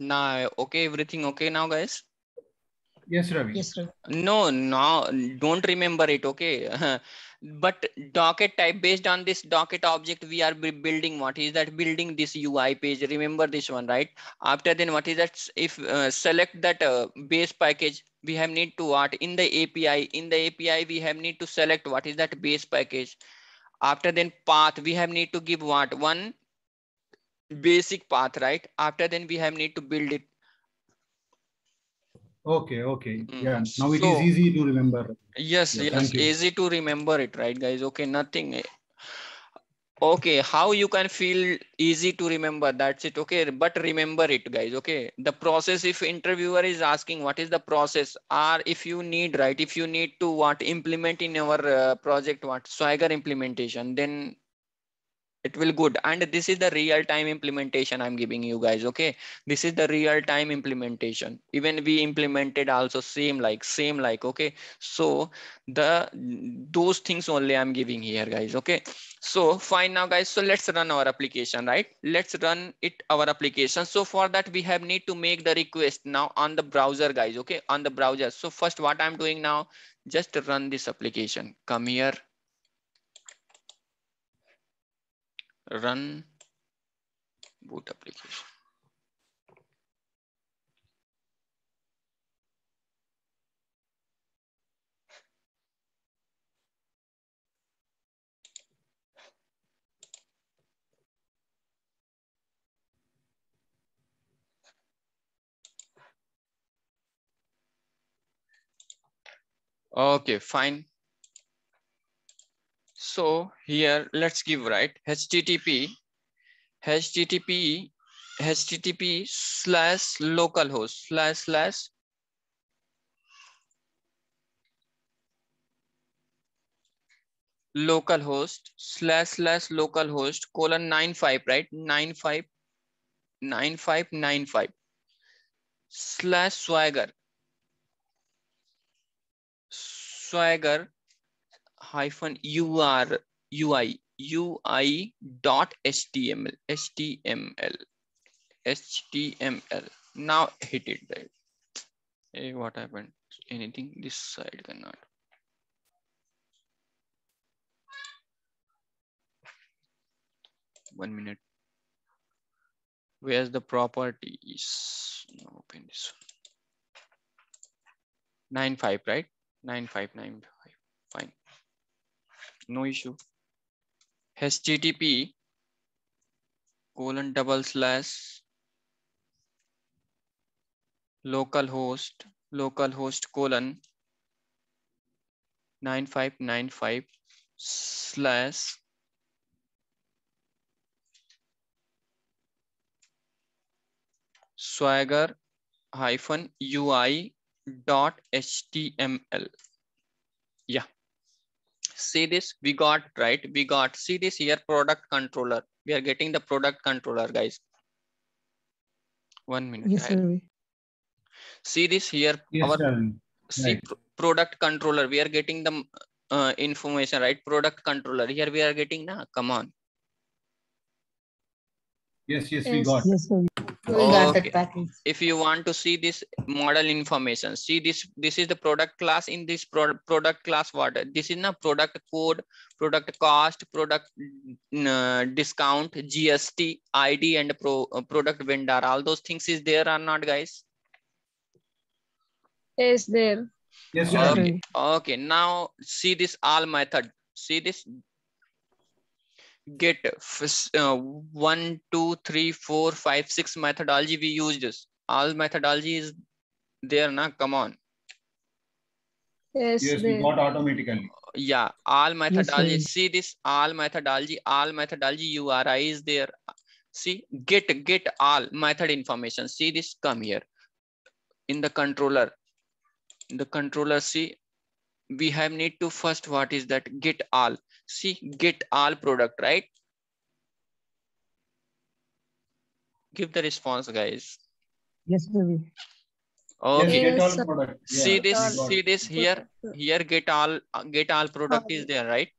Now, okay, everything okay now, guys? Yes, Ravi. Yes, sir. No, no, don't remember it, okay? But docket type, based on this docket object, we are building, what is that? Building this UI page. Remember this one, right? After then, what is that? If select that base package, we have need to what? In the API, we have need to select what is that base package. After then path, we have need to give what? One basic path, right? After then we have need to build it. Okay, okay. Yeah, now it is So easy to remember. yes, Yeah, yes, thank you. easy to remember it, right, guys? Okay, nothing. Okay, how you can feel easy to remember? That's it. Okay, but remember it, guys. Okay, the process. If interviewer is asking what is the process, or if you need, right, if you need to what implement in your project, what Swagger implementation, then it will good. And this is the real time implementation I'm giving you guys. Okay, this is the real time implementation. Even we implemented also same like. Okay, so the those things only I'm giving here, guys. Okay, so fine now, guys. So let's run our application, right? Let's run it our application. So for that we have need to make the request now on the browser, guys. Okay, on the browser. So first what I'm doing now, just run this application. Come here, run boot application. Okay, fine. So here let's give, right, http slash localhost slash localhost slash localhost colon 95, right, 95 slash swagger hyphen ui dot html. Now hit it, right? Hey, what happened? Anything this side cannot. 1 minute. Where's the properties? Open this one. 95, right? 95. Fine. No issue. HTTP colon double slash localhost colon 9595 slash swagger hyphen ui dot html. Yeah, see this, we got, right, see this here, product controller. We are getting the product controller, guys. 1 minute. Yes, sir. See this here, Yes, our Ravi. see Right. product controller. We are getting the information, right? Product controller. Here we are getting now. Come on. Yes, we Yes, got. yes, sir. We got that Okay. package. If you want to see this model information, see this. This is the product class. In this product class, what? This is na product code, product cost, product discount, GST, ID, and product vendor. All those things is there or not, guys? Yes, there. Yes, Yes, Ravi. Okay. Okay. Now see this all method. See this get 1 2 3 4 5 6 methodology we use this. All methodology is there now. Come on. Yes, Yes, we there. got automatically. Yeah, all methodology. Yes, See this all methodology URI is there. See get all method information. See this, come here in the controller. In the controller, see we have need to first, what is that, get all. See get all product, right? Give the response, guys. yes, sir. Yes, Okay. get Yes, all sir. product. See Yeah, this, we got. here get all product is there, right?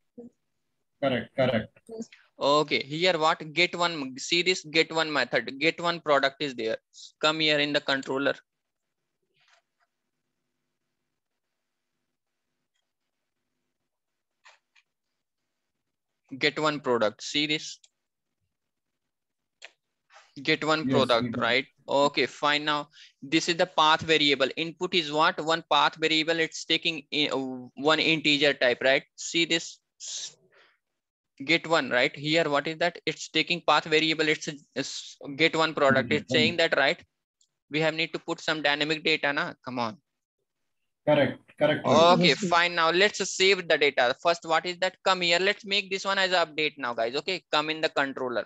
Correct, correct. Yes. Okay, here what? Get one. See this get one method. Get one product is there. Come here in the controller. Get one product. See this. Get one Yes, product, we got right? Okay, fine. Now this is the path variable. Input is what? One path variable. It's taking one integer type, right? See this. Get one, right? Here what is that? It's taking path variable. It's get one product. It's saying that, right? We have need to put some dynamic data na. Come on. correct, correct. Ravi. Okay, Yes, fine. Now let's save the data. First, what is that? Come here. Let's make this one as an update now, guys. Okay, come in the controller.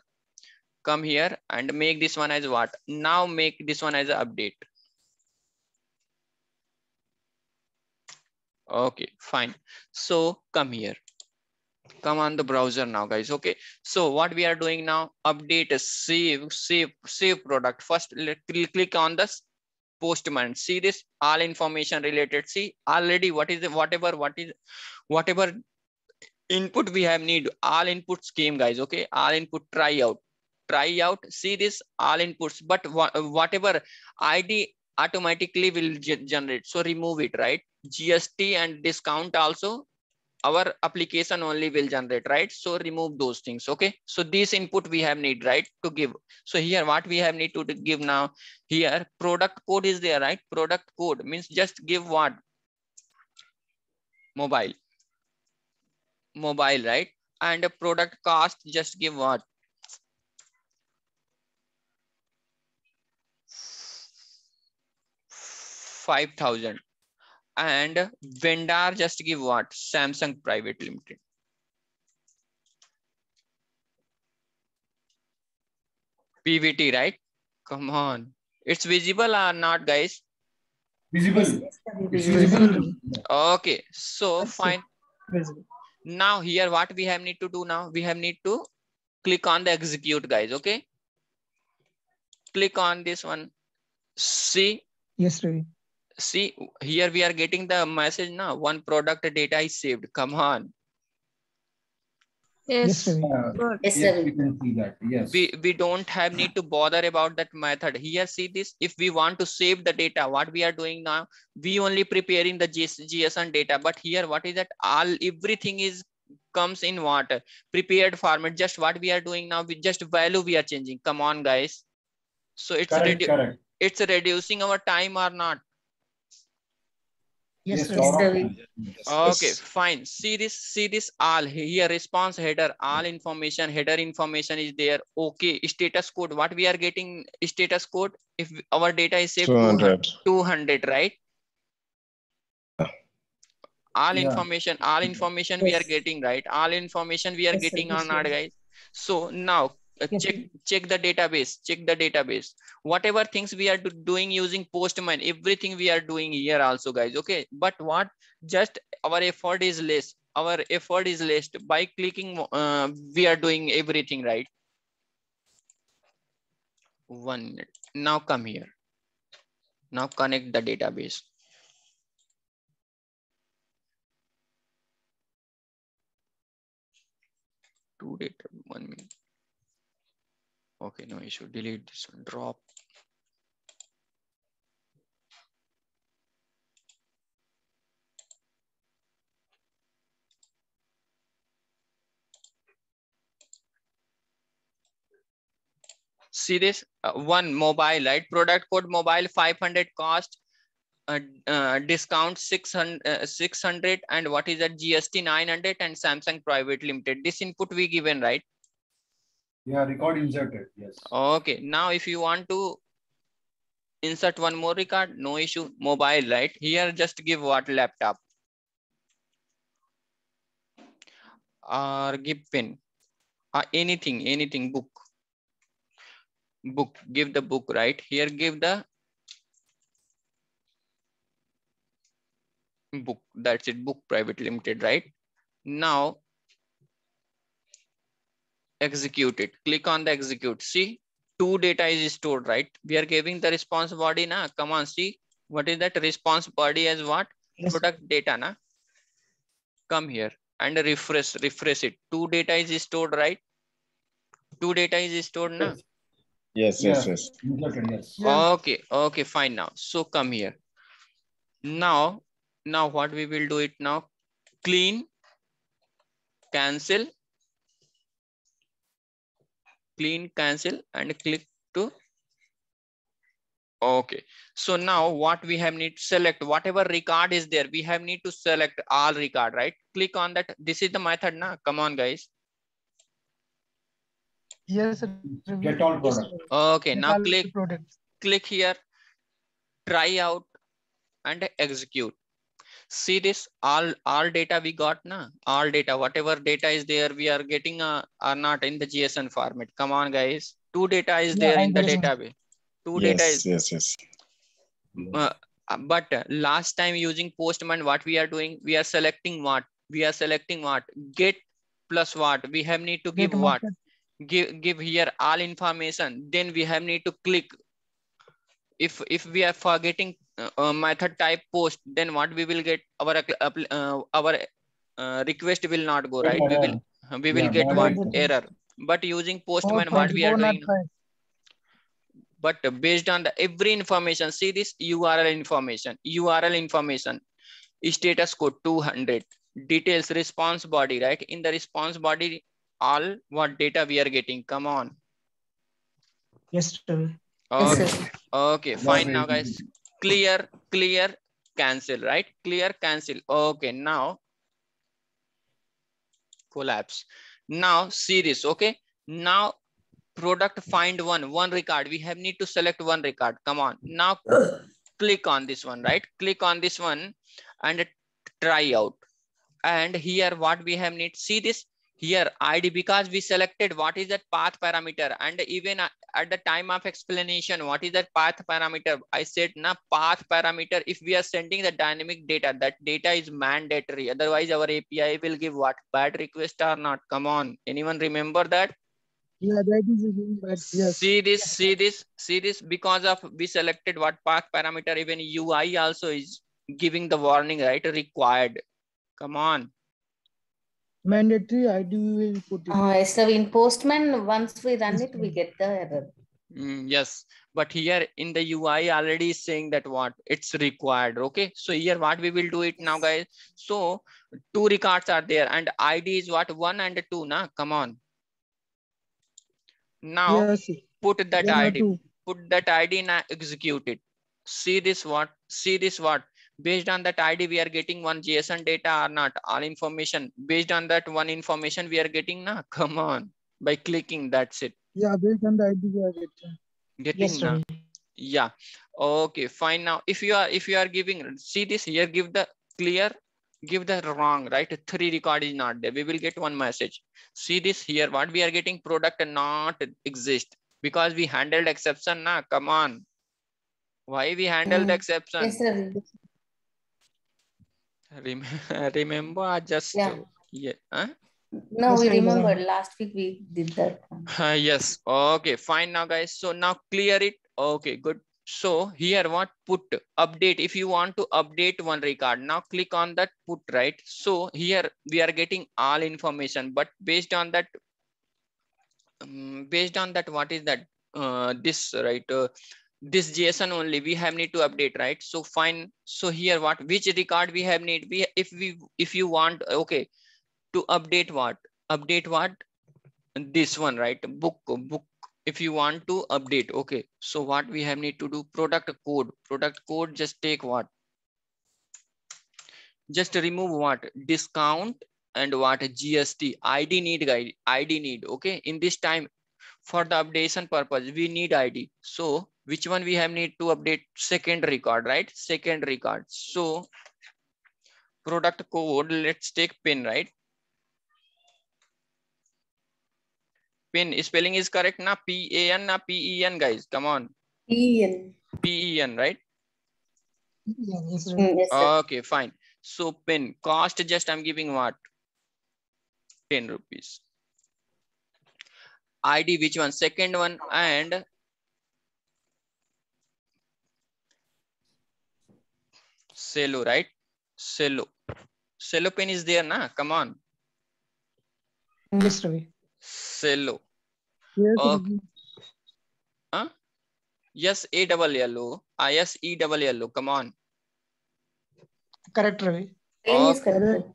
Come here and make this one as what? Now make this one as an update. Okay, fine. So come here. Come on the browser now, guys. Okay, so what we are doing now? Update a save product. First, click on this Postman. See this all information related. See already what is the whatever input we have need. All inputs came, guys. Okay, all input try out. See this all inputs, but whatever ID automatically will generate. So remove it, right? GST and discount also our application only will generate, right? So remove those things. Okay, so this input we have need, right, to give. So here what we have need to give now, here product code is there, right? Product code means just give what? Mobile, right? And a product cost, just give what? 5,000. And vendor, just give what? Samsung Private Limited. PVT, right? Come on, it's visible or not, guys? Visible. Yes, It's visible. visible. Okay, so Yes, fine. visible. Now here what we have need to do now? We have need to click on the execute, guys. Okay, click on this one. See, Yes, Ravi. see here we are getting the message now. One product data is saved. Come on. Yes, Yes. Ravi. Good. Yes, Yes, Ravi. we can see that. Yes. We don't have need to bother about that method. Here, see this. If we want to save the data, what we are doing now? We only preparing the JSON data. But here, what is that? Everything is comes in what? Prepared format. Just what we are doing now, we just value we are changing. Come on, guys. So Correct. it's reducing our time or not? Yes, Yes, Ravi. lot of Ravi. time. Yes. Okay, Yes. fine. See this all here, response header, all information, header information is there. Okay, status code, what we are getting status code if our data is saved 200, right? All Yeah. information we are Yes. getting, right? All information we are Yes, getting Ravi. or not, guys? So now Yes, check the database. Whatever things we are doing using Postman, everything we are doing here also, guys. Okay, but what? Just our effort is less. Our effort is less by clicking. We are doing everything, right? 1 minute. Now come here. Now connect the database. Two data. 1 minute. Okay, no issue. Delete this one. Drop. See this one mobile, right? Product code mobile 500 cost, discount 600 and what is that? GST 900 and Samsung Private Limited. This input we given, right? Yeah, record inserted. Yes. Okay, now if you want to insert one more record, no issue. Mobile, right? Here just give what? Laptop or give pen, anything, book, give the book, right? Here give the book, that's it, book Private Limited, right? Now execute it. Click on the execute. See, two data is stored, right? We are giving the response body na. Come on, see what is that response body as what? Yes. Product data na. Come here and refresh it. Two data is stored, right? Two data is stored now. Yes. Yes, yes. Inserted, yes. Okay, okay, fine now. So come here. Now what we will do it now? Clean, cancel, and click to. Okay. So now what we have need to select whatever record is there. We have need to select all record, right? Click on that. This is the method now. Come on, guys. Yes, sir. Get all product. Okay. Get Now all click products. here, try out and execute. See this all data we got na. All data, whatever data is there, we are getting are not in the JSON format. Come on, guys. Two data is Yeah, there I in the get it. database. Two data is. Yes. But last time using Postman, what we are doing, we are selecting what? Get plus what? We have need to give Get what? market. Give here all information. Then we have need to click. If we are forgetting method type post, then what we will get? Our request will not go, right? We will get bad what? request. Error. But using Oh, Postman, twice. what we are Go not doing? twice. But based on the every information, see this URL information, status code 200, details, response body, right? In the response body, all what data we are getting. Come on. Yes, Ravi. Okay, Yes, sir. okay, fine now, guys. Clear, cancel, right? Clear, cancel. Okay, now collapse. Now see this. Okay, now product find one record. We have need to select one record. Come on. Now click on this one, right? Click on this one and try out. And here what we have need, see this here ID, because we selected what is that path parameter, and even at the time of explanation, what is that path parameter? I said na path parameter, if we are sending the dynamic data, that data is mandatory, otherwise our API will give what? Bad request or not. Come on, anyone remember that? Yeah, that is a but yes. See this, because of we selected what path parameter, even UI also is giving the warning, right? Required. Come on. Mandatory ID we will put it. Yes, sir. In Postman, once we run it, we get the error. Yes, but here in the UI already is saying that what? It's required. Okay, so here what we will do it now, guys. So two records are there and ID is what? 1 and 2 na. Come on. Now Yes. put that 1 or ID. 2. Put that ID and execute it. See this what? Based on that ID, we are getting one JSON data or not? All information. Based on that one information we are getting na. Come on. By clicking, that's it. Yeah, based on the ID we are getting. Getting na. Yeah. Okay, fine. Now if you are giving, see this here, give the clear, give the wrong, right? 3 record is not there. We will get one message. See this here, what we are getting? Product not exist, because we handled exception na. Come on. Why we handled the exception? Yes, sir. Remember just Yeah. Huh? No, Yes, we I remember. remembered last week we did that. Yes. Okay, fine now, guys. So now clear it. Okay, good. So here what? Put update. If you want to update one record, now click on that put, right? So here we are getting all information, but based on that, what is that? This, right? This JSON only we have need to update, right? So fine. So here what? Which record we have need? If you want, okay, to update what? Update what? This one, right? Book. If you want to update, okay, so what we have need to do? Product code, just take what? Just remove what? Discount and what? GST. ID need, guide ID need. Okay, in this time for the updation purpose we need ID. So which one we have need to update? Second record, right? Second record. So product code, let's take PIN, right? PIN spelling is correct na? PAN na PEN, guys? Come on. PEN, right? Yes, sir. Yes, sir. Okay, fine. So PIN cost, just I'm giving what? 10 rupees. ID, which one? Second one. And cello, right? Cello PIN is there na? Come on. Yes, Ravi. Cello. Yes, Okay. Ravi. Yes, A double yellow. Yes, E double yellow. Come on. Correct, Ravi. Spelling is Okay. correct.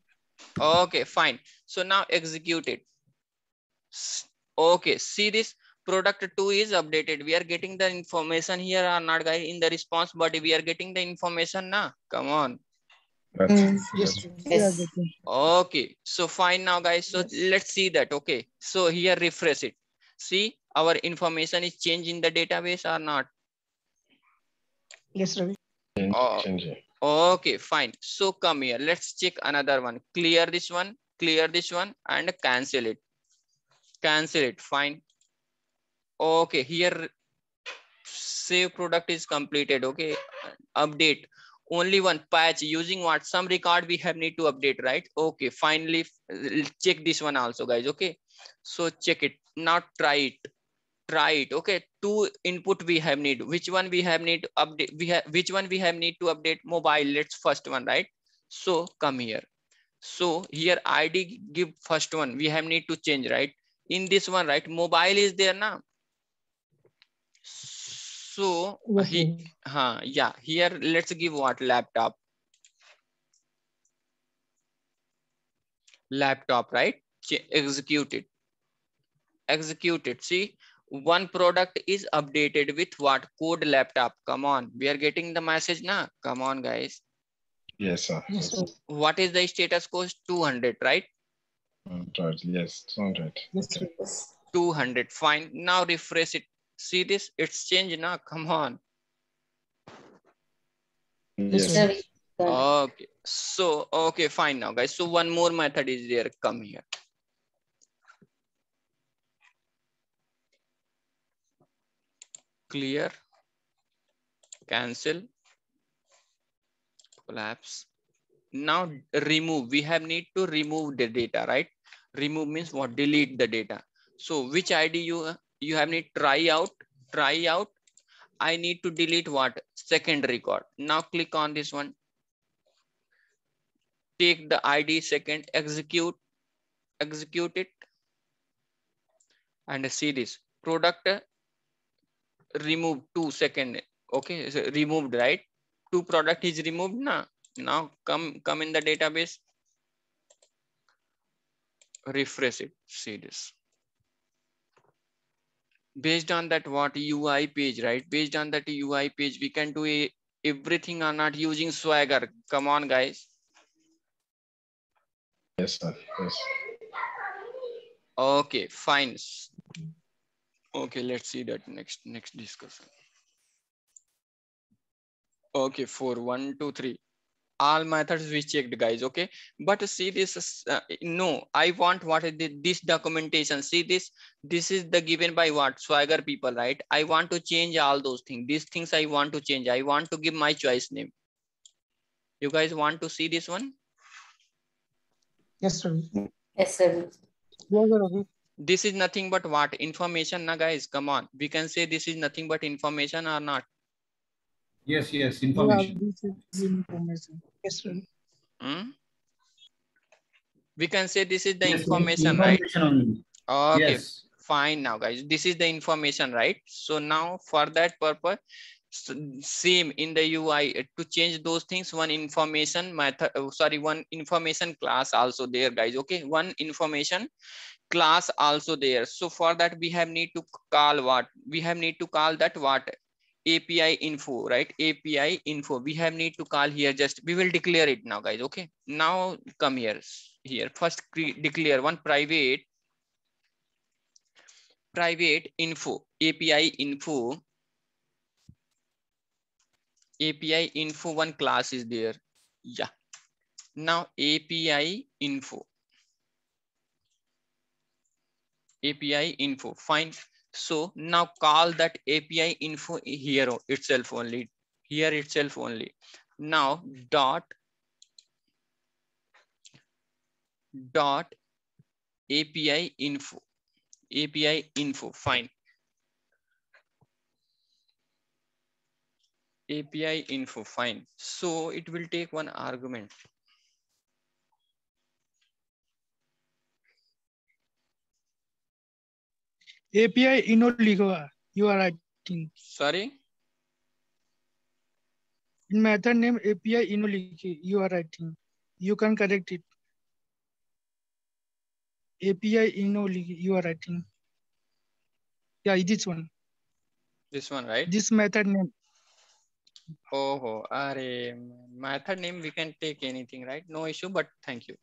Okay, fine. So now execute it. Okay, see this product 2 is updated. We are getting the information here or not, guys, in the response body. We are getting the information now. Come on. That's, Yes, that's Ravi. We are Yes. getting. Okay, so fine now, guys. So Yes. let's see that. Okay, so here refresh it. See, our information is changed in the database or not? Yes, Ravi. Oh, changing. okay, fine. So come here. Let's check another one. Clear this one, and cancel it. Cancel it. Fine. Okay, here save product is completed. Okay, update. Only one patch using what? Some record we have need to update, right? Okay, finally check this one also, guys. Okay, so check it. Now try it. Try it. Okay, two input we have need. Which one we have need to update? Which one we have need to update? Mobile. Let's first one, right? So come here. So here ID give first one. We have need to change, right? In this one, right? Mobile is there now. So Yes, Ravi. yeah, here let's give what? Laptop. Laptop, right? Execute it. Execute it. See, one product is updated with what? Code laptop. Come on, we are getting the message now. Come on, guys. Yes, sir. Yes, Ravi. What is the status code? 200, right? Right. Yes, 200. Yes, Okay. Ravi. Yes. 200. Fine. Now refresh it. See this? It's changed now. Come on. Yes, Yes. Ravi. Ravi. Got it. Okay. So, okay, fine now, guys. So one more method is there. Come here. Clear. Cancel. Collapse. Now remove. We have need to remove the data, right? Remove means what? Delete the data. So which ID you have need try out. Try out. I need to delete what? Second record. Now click on this one. Take the ID second. Execute. Execute it. And see this product removed 2 second. Okay, so removed, right? Two product is removed now. Now come in the database. Refresh it. See this. Based on that what UI page, right? Based on that UI page, we can do everything or not using Swagger. Come on, guys. Yes, sir. Yes. Okay, fine. Okay, let's see that next discussion. Okay, 4, 1, 2, 3. All methods we checked, guys. Okay, but see this. No, I want what is this documentation. See this. This is the given by what? Swagger people, right? I want to change all those things. These things I want to change. I want to give my choice name. You guys want to see this one? Yes, Ravi. Yes, Ravi. Yes, Ravi. This is nothing but what? Information, na guys? Come on. We can say this is nothing but information or not? Yes, yes, Yeah, information. this is the information. Yes, Ravi. Hmm? We can say this is the Yes, information, right? information only. Okay, Yes. fine now, guys. This is the information, right? So now for that purpose, same in the UI to change those things, one information method, one information class also there, guys. Okay, one information class also there. So for that we have need to call what? We have need to call that what? API info, right? API info. We have need to call here. Just we will declare it now, guys. Okay. Now come here. Here first declare one private info. API info one class is there. Yeah. Now API info. Fine. So now call that API info here itself only. Here itself only. Now dot API info. Fine. API info. Fine. So it will take one argument. API ino likha. You are writing. Sorry. In method name API ino likhe. You are writing. You can correct it. API ino likhe. You are writing. Yeah, this one. This one, right? This method name. Oh, are method name we can take anything, right? No issue, but thank you.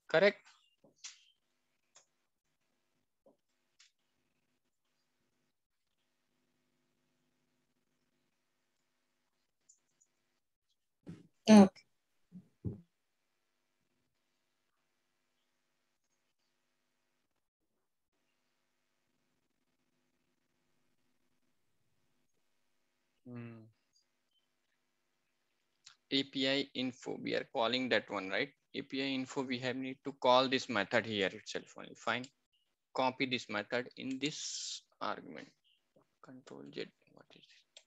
Correct. Okay. API info, we are calling that one, right? API info, we have need to call this method here itself only. Fine. Copy this method in this argument. Control Z. What is it?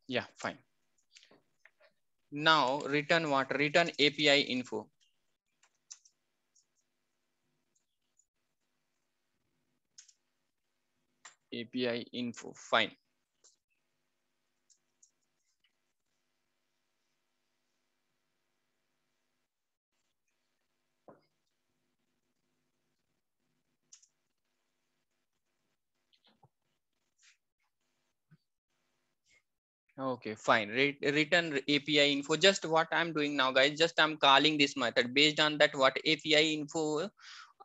Yeah, fine. Now return what? Return API info. API info. Fine. Okay, fine. Return API info. Just what I'm doing now, guys. Just I'm calling this method based on that. What API info?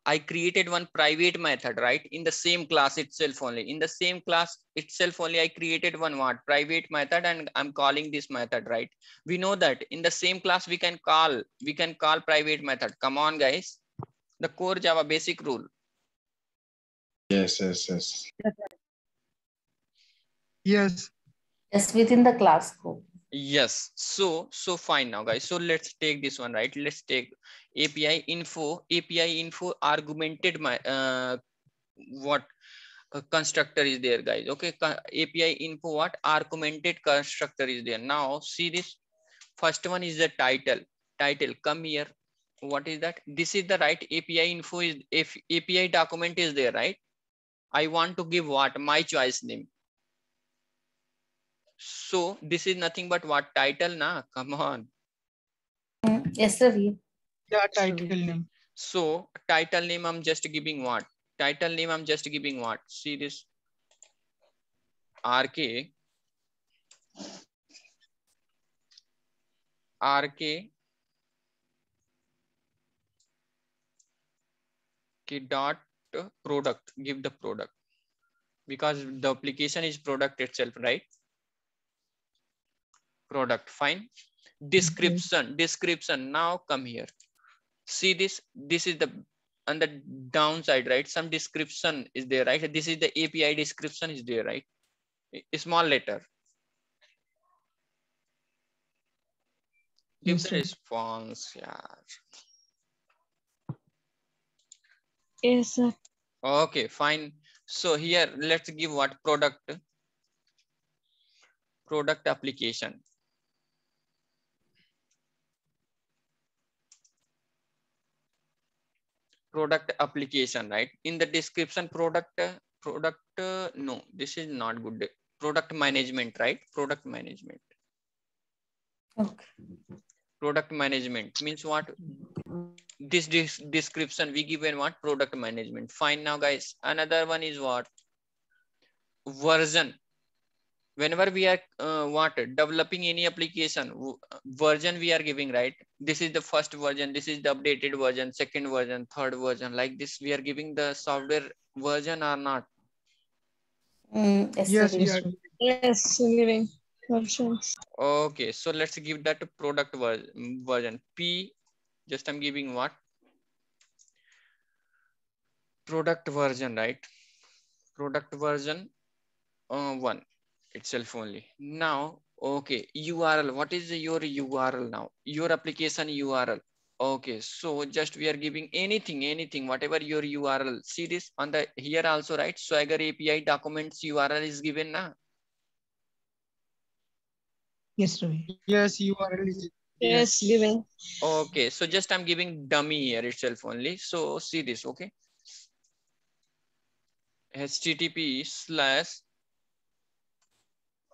I created one private method, right? In the same class itself only. In the same class itself only, I created one what? Private method, and I'm calling this method, right? We know that in the same class we can call private method. Come on, guys. The core Java basic rule. Yes. Yes. Yes, within the class scope. Yes. So fine now, guys. So let's take this one, right? Let's take API info. API info argumented my what constructor is there, guys. Okay, API info what argumented constructor is there. Now see this. First one is the title. Come here. What is that? This is the right API info is if API document is there, right? I want to give what? My choice name. So this is nothing but what? Title, na? Come on. Yes, Ravi. Yeah, title name. So title name, I'm just giving what? Title name, I'm just giving what? See this. RK dot product. Give the product because the application is product itself, right? Product. Fine. Description. Now come here. See this. This is the on the downside, right? Some description is there, right? This is the API description is there, right? A small letter. Give the response. Yeah. Yes, sir. Okay, fine. So here let's give what? Product application. Product application, right? In the description, product no, this is not good. Product management, right? Product management. Okay. Product management means what? This description we given what? Product management. Fine. Now guys, another one is what? Version. Whenever we are what developing any application, version we are giving, right? This is the first version, this is the updated version, second version, third version, like this we are giving the software version or not? Yes, Yes, Ravi. we are. Yes, giving versions. Okay, so let's give that to product version P. Just I'm giving what? Product version, right? Product version 1 itself only. Now, okay, URL. What is your URL now? Your application URL. Okay, so just we are giving anything, whatever your URL. See this on the here also, right? Swagger API documents URL is given now. Yes, Ravi. Yes, URL is. Yes, giving. Okay, so just I'm giving dummy here itself only. So see this, okay? http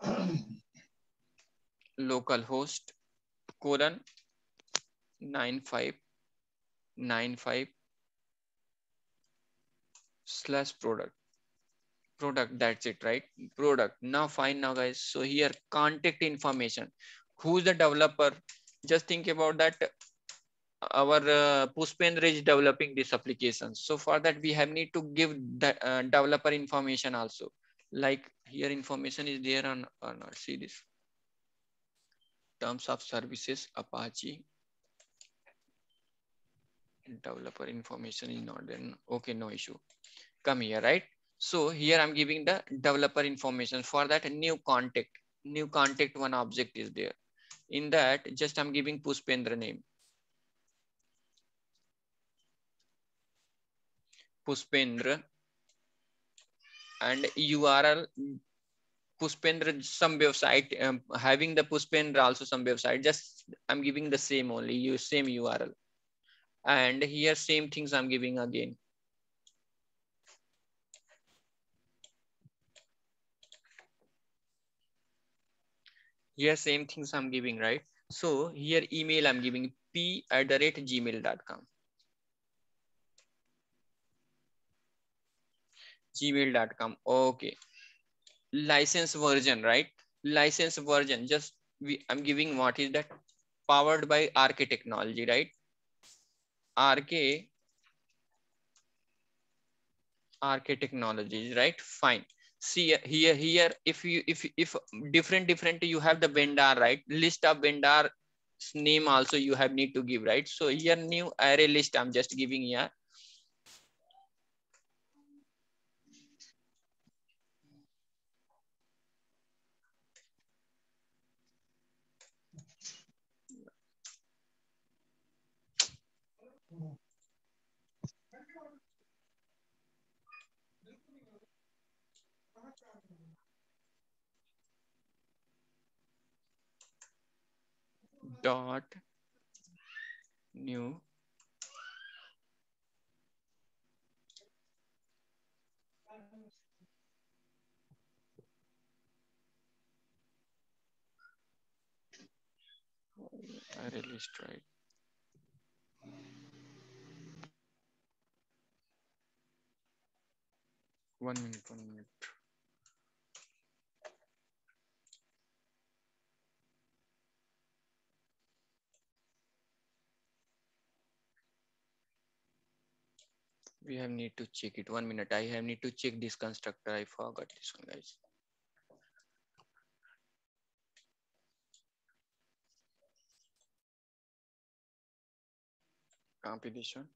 / localhost colon 9595 / product, that's it, right? Product. Now fine, now guys, so here contact information, who's the developer? Just think about that. Our Pushpendra is developing this application, so for that we have need to give the developer information also. Like here information is there on or not. See this, terms of services Apache, developer information is not there. Okay, no issue. Come here, right? So here I'm giving the developer information. For that new contact one object is there. In that just I'm giving Pushpendra name, Pushpendra, and URL Pushpendra, some website having the Pushpendra also some website. Just I'm giving the same only, you same URL, and here same things I'm giving again. Here same things I'm giving, right? So here email I'm giving p@gmail.com. Gmail.com. Okay. License version, right? License version. Just I'm giving what is that? Powered by RK Technology, right? RK Technologies, right? Fine. See here, if different you have the vendor, right? List of vendor name also you have need to give, right? So here new array list I'm just giving here. Dot new array list, right? One minute. We have need to check it. 1 minute. I have need to check this constructor. I forgot this one, guys. Copy this one.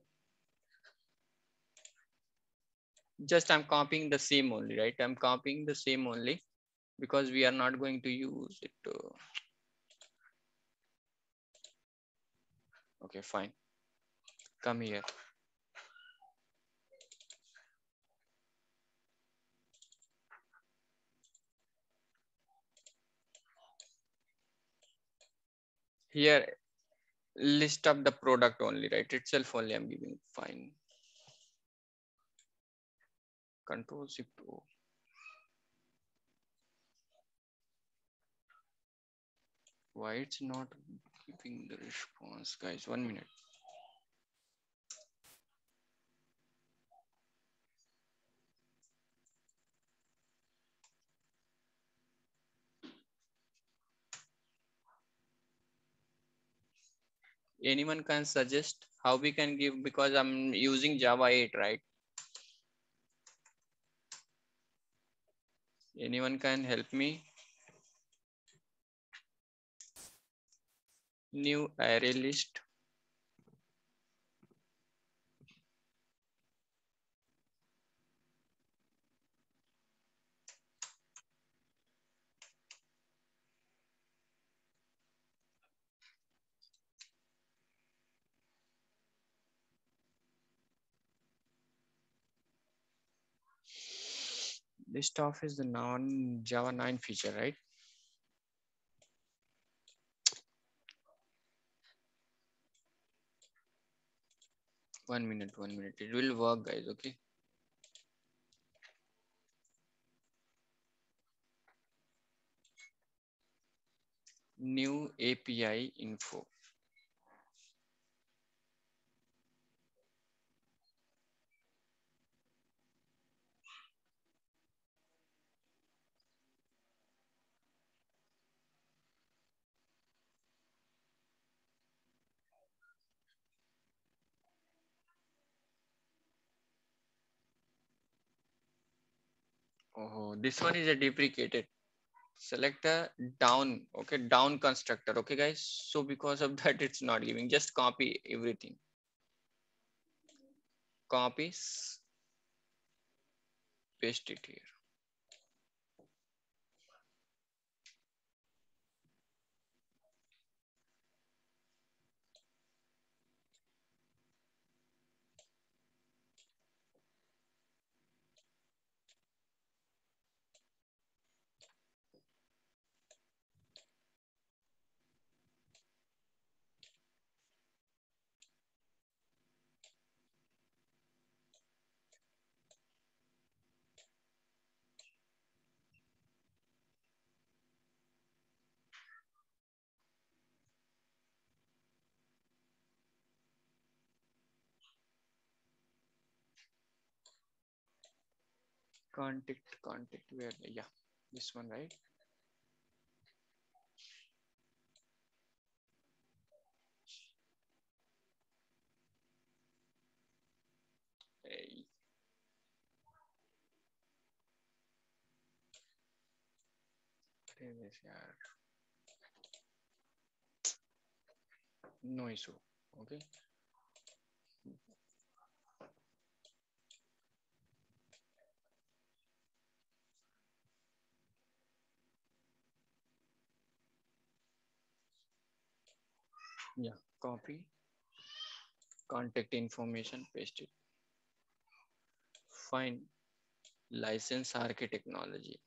Just I'm copying the same only, right? I'm copying the same only because we are not going to use it. Okay, fine. Come here. Here, list of the product only, right? Itself only I'm giving. Fine. Control Shift O. Why it's not giving the response, guys? 1 minute. Anyone can suggest how we can give, because I'm using Java 8, right? Anyone can help me? New array list. List of is the non Java 9 feature, right? 1 minute, 1 minute. It will work, guys. Okay. New API info. Oh, this one is a deprecated. Select a down, okay, down constructor. Okay, guys. So because of that, it's not giving. Just copy everything. Copies, paste it here. Contact, where? Yeah, this one, right? Hey. No issue. Okay. Yeah, copy contact information, paste it. Find license RK technology.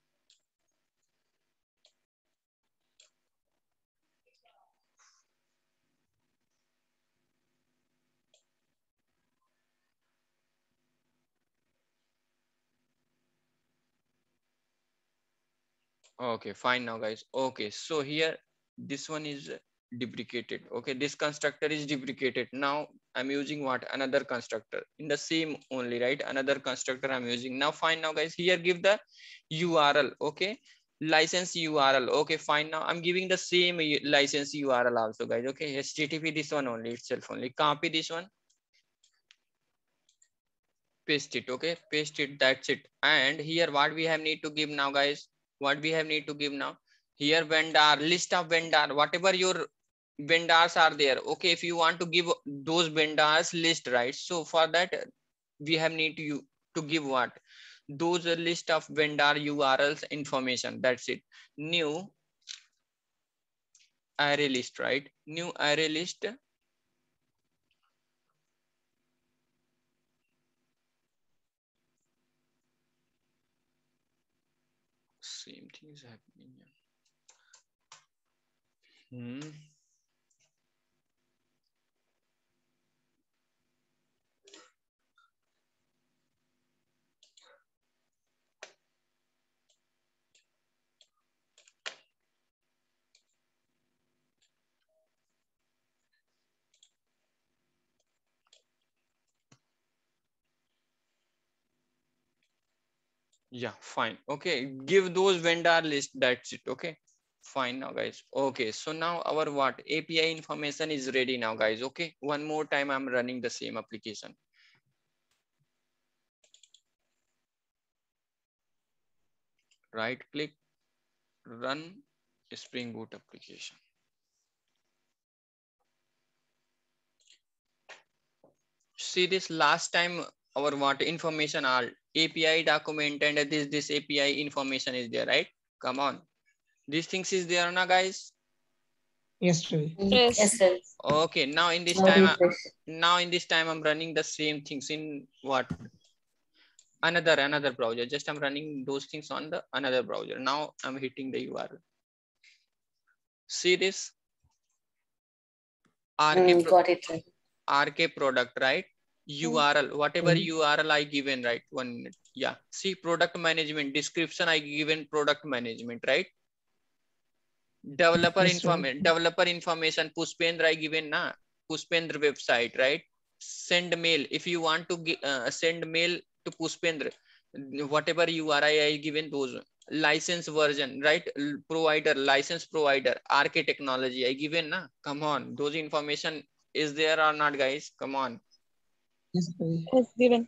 Okay, fine now, guys. Okay, so here this one is deprecated. Okay, this constructor is deprecated. Now I'm using what? Another constructor in the same only, right? Another constructor I'm using. Now fine now, guys. Here give the URL. Okay, license URL. Okay, fine now. I'm giving the same license URL also, guys. Okay, HTTP this one only itself only. Copy this one, paste it. Okay, paste it. That's it. And here what we have need to give now, guys? What we have need to give now? Here vendor, list of vendor, whatever your vendors are there. Okay, if you want to give those vendors list, right? So for that we have need to give what? Those list of vendor URLs information. That's it. New array list, right? New array list. Same thing is happening here. Yeah, fine. Okay, give those vendor list. That's it. Okay, fine now, guys. Okay, so now our what? API information is ready now, guys. Okay, one more time I'm running the same application. Right click, run Spring Boot application. See this last time our what information are API document and this API information is there, right? Come on, these things is there now, guys. Yes, Ravi. Yes. Yes, yes. Okay, now in this Now time refresh. I'm running the same things in what? Another browser. Just I'm running those things on the another browser. Now I'm hitting the URL. See this? Got it. Sir. RK product, right? URL, whatever URL I given, right? 1 minute. Yeah. See, product management description I given product management, right? Developer Yes, sir. information Pushpendra I given na, Pushpendra website, right? Send mail if you want to send mail to Pushpendra, whatever URI I given those. License version, right? Provider, license provider, RK technology I given na. Come on, those information is there or not, guys? Come on. Yes, sir. Yes, given.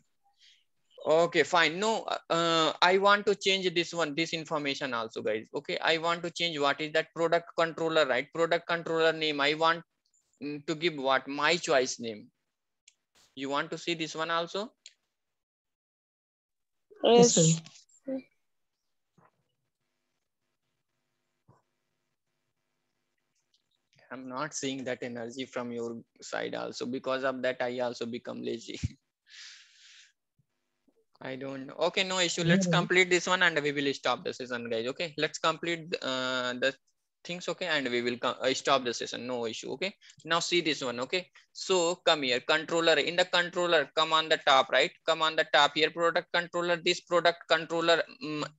Okay, fine. No, I want to change this one, this information also, guys. Okay, I want to change what is that product controller, right? Product controller name. I want to give what? My choice name. You want to see this one also? Yes, sir. Yes. I'm not seeing that energy from your side also. Because of that, I also become lazy. I don't know. Okay, no issue. Let's complete this one and we will stop the session, guys. Okay, let's complete the things. Okay, and we will stop the session. No issue. Okay, now see this one. Okay, so come here. Controller, in the controller, come on the top, right? Come on the top here. Product controller. This product controller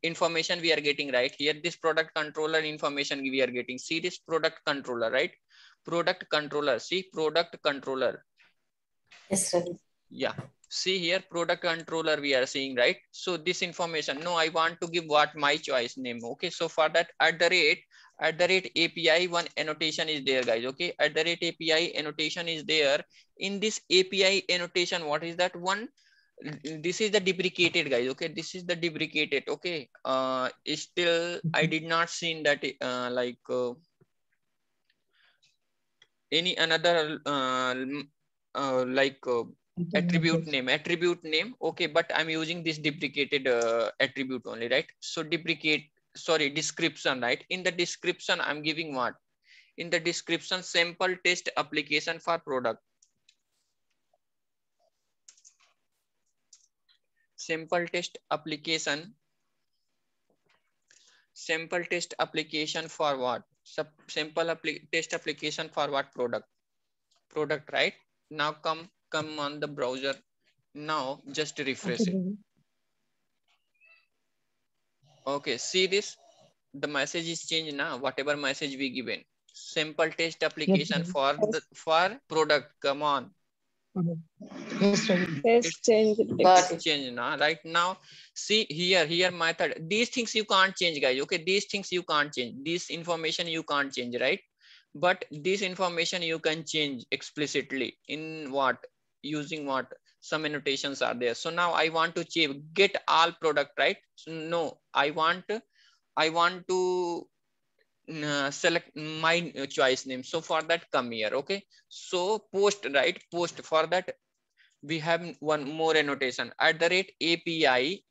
information we are getting right here. This product controller information we are getting. See this product controller, right? Product controller. See product controller. Yes, Ravi. Yeah, see here product controller we are seeing, right? So this information, no, I want to give what my choice name. Okay, so for that at the rate API one annotation is there, guys. Okay, at the rate API annotation is there. In this API annotation, what is that one? This is the deprecated, guys. Okay, this is the deprecated. Okay, still I did not seen that any another attribute name. Okay, but I'm using this deprecated attribute only, right? So description, right? In the description I'm giving what? In the description, sample test application for product. Sample test application for what? Test application for what? Product, right? Now come on the browser. Now just refresh it. Okay, see this, the message is changed now. Whatever message we given, simple test application for product. Come on, Yes, sir. Yes, change it. Got it. change now. Right now, see here method. These things you can't change, guys. Okay, these things you can't change. This information you can't change, right? But this information you can change explicitly in what? Using what? Some annotations are there. So now I want to change get all product, right? So no, I want to select my choice name. So for that, come here. Okay, so post, right? Post, for that we have one more annotation at the rate API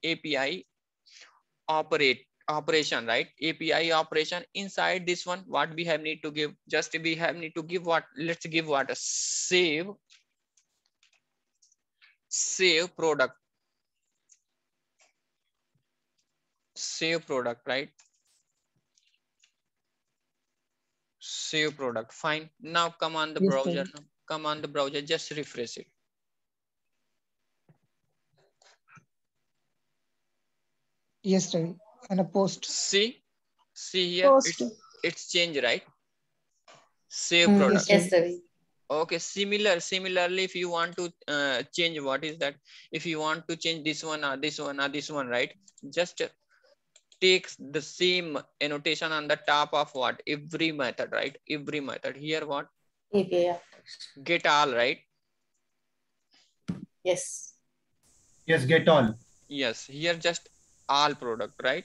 operation, right? API operation. Inside this one, what we have need to give? Just we have need to give what? Let's give what? A save product. Save product, right? Save product. Fine. Now come on the browser. Come on the browser. Just refresh it. Yes, sir. And a post. See here. Post. It's changed, right? Save product. Yes, Ravi. Okay, similarly, if you want to change, what is that? If you want to change this one or this one or this one, right? Just takes the same annotation on the top of what? Every method, right? Every method. Here what? API. Get all, right? Yes. Yes, get all. Yes, here just all product, right?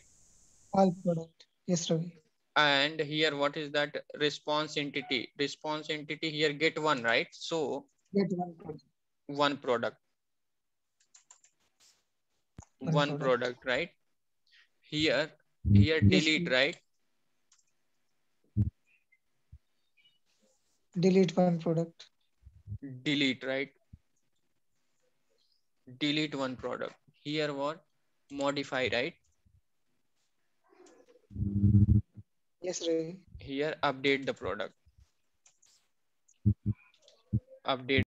All product. Yes, Ravi. And here what is that? Response entity. Response entity here get one, right? So Get one product. one product. One product, right? Here delete, right? Delete one product. Delete, right? Delete one product. Here what? Modify, right? Yes, Ravi. Here update the product. Update